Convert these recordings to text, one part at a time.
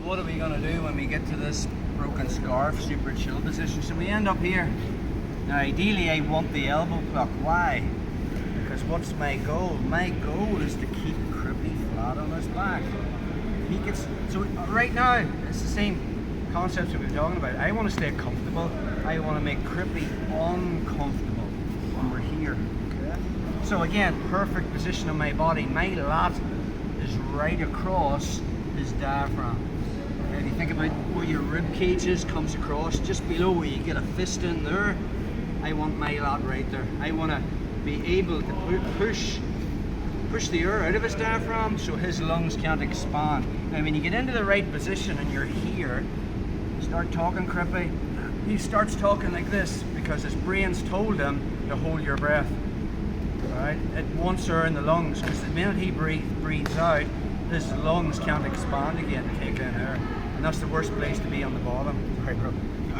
What are we going to do when we get to this broken scarf super chill position? So we end up here. Now ideally I want the elbow pluck. Why? Because what's my goal? My goal is to keep Crippy flat on his back. He gets, so right now it's the same concepts we've been talking about. I want to stay comfortable. I want to make Crippy uncomfortable when we're here. Okay? So again, perfect position of my body. My lat is right across his diaphragm. If you think about where your rib cage is, comes across just below where you get a fist in there, I want my lat right there. I want to be able to push the air out of his diaphragm so his lungs can't expand. Now when you get into the right position and you're here, you start talking Crippy, he starts talking like this because his brain's told him to hold your breath. Right? It wants air in the lungs because the minute he breathes out, his lungs can't expand again to take in air, and that's the worst place to be on the bottom. Sorry, bro.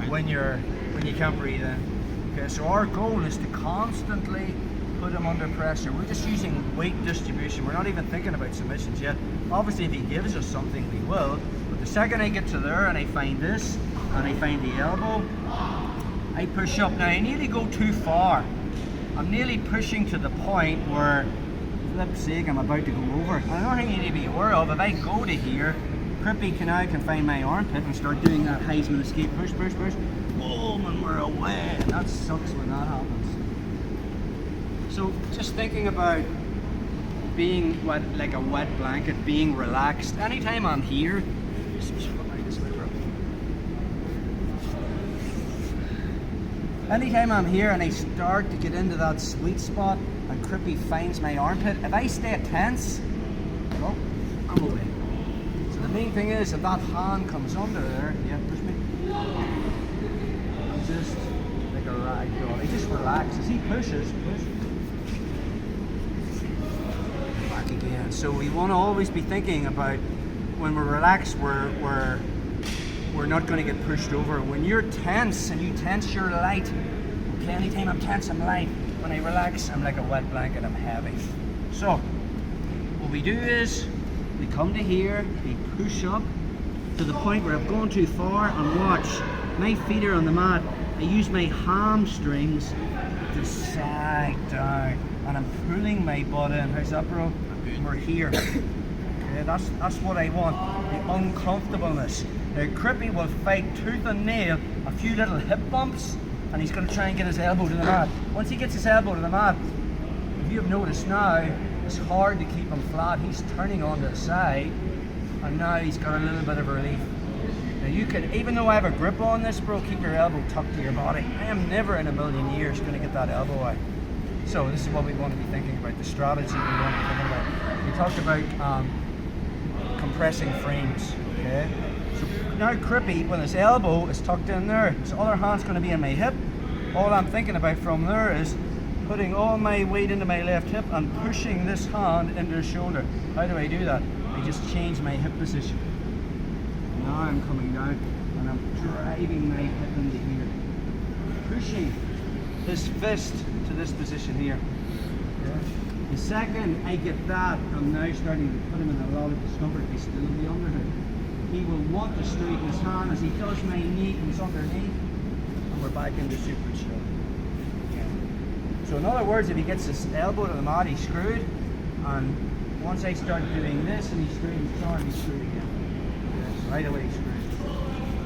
When you can't breathe in. Okay, so our goal is to constantly put him under pressure. We're just using weight distribution. We're not even thinking about submissions yet. Obviously, if he gives us something, we will. But the second I get to there and I find this and I find the elbow, I push up. Now I nearly go too far. I'm nearly pushing to the point where, for flip's sake, I'm about to go over. Another thing you need to be aware of, if I go to here, Crippy can find my armpit and start doing that Heisman escape, push, push, push. Boom, and we're away. And that sucks when that happens. So just thinking about being like a wet blanket, being relaxed. Anytime I'm here, anytime I'm here and I start to get into that sweet spot and Crippy finds my armpit, if I stay tense, well, I'm away. So the main thing is if that hand comes under there, yeah, push me. I'm just like a rag doll. He just relaxes. He pushes, push. Back again. So we want to always be thinking about when we're relaxed, we're not going to get pushed over. When you're tense and you tense, you're light. Okay, anytime I'm tense, I'm light. When I relax, I'm like a wet blanket, I'm heavy. So, what we do is, we come to here, we push up to the point where I've gone too far, and watch, my feet are on the mat. I use my hamstrings to sag down, and I'm pulling my butt in. How's that, bro? We're here. Okay, that's what I want, the uncomfortableness. Now Crippy will fight tooth and nail a few little hip bumps, and he's going to try and get his elbow to the mat. Once he gets his elbow to the mat, if you have noticed now, it's hard to keep him flat. He's turning on the side, and now he's got a little bit of relief. Now you can, even though I have a grip on this, bro, keep your elbow tucked to your body. I am never in a million years going to get that elbow out. So this is what we want to be thinking about, the strategy we want to be thinking about. We talked about compressing frames, okay? So now Crippy, when his elbow is tucked in there, his other hand's going to be in my hip. All I'm thinking about from there is putting all my weight into my left hip and pushing this hand into his shoulder. How do I do that? I just change my hip position. Now I'm coming down and I'm driving my hip into here. Pushing his fist to this position here. Okay. The second I get that, I'm now starting to put him in a lot of discomfort. He's still in the underhood. He will want to straighten his hand. As he does, my knee comes underneath, and we're back into super chill. So in other words, if he gets his elbow to the mat, he's screwed. And once I start doing this and he straightens his arm, he's screwed again. Yes, right away he's screwed.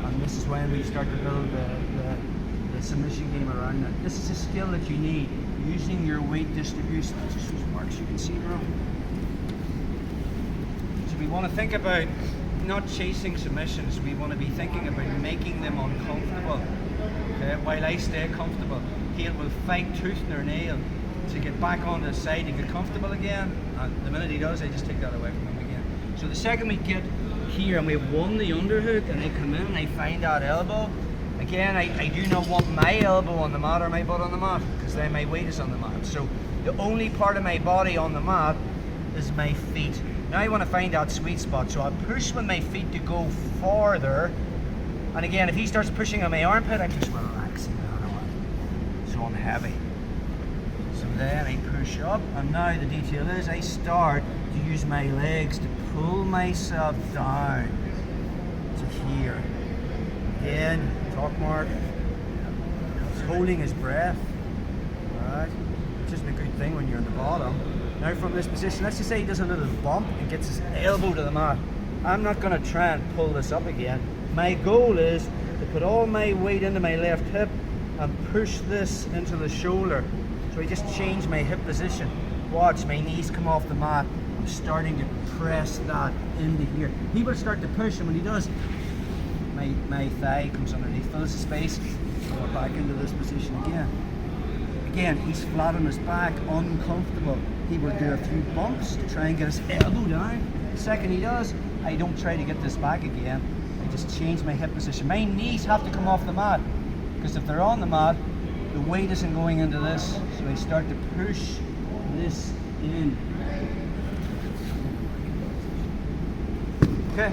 And this is when we start to build the submission game around it. This is a skill that you need, using your weight distribution. That's just those marks you can see, bro. So we want to think about not chasing submissions. We want to be thinking about making them uncomfortable. Okay? While I stay comfortable, he will fight tooth and nail to get back on the side to get comfortable again. And the minute he does, I just take that away from him again. So the second we get here and we've won the underhook and I come in and I find that elbow, again, I do not want my elbow on the mat or my butt on the mat, because then my weight is on the mat. So the only part of my body on the mat is my feet. Now I want to find that sweet spot, so I push with my feet to go farther. And again, if he starts pushing on my armpit, I'm just relaxing down. So I'm heavy. So then I push up, and now the detail is I start to use my legs to pull myself down. shock mark. He's holding his breath. Right, which isn't a good thing when you're in the bottom. Now from this position, let's just say he does a little bump and gets his elbow to the mat. I'm not going to try and pull this up again. My goal is to put all my weight into my left hip and push this into the shoulder. So I just change my hip position. Watch, my knees come off the mat. I'm starting to press that into here. He will start to push, and when he does, my thigh comes underneath, fills the space, go back into this position again. Again, he's flat on his back, uncomfortable. He will do a few bumps to try and get his elbow down. The second he does, I don't try to get this back again. I just change my hip position. My knees have to come off the mat, because if they're on the mat, the weight isn't going into this. So I start to push this in. Okay.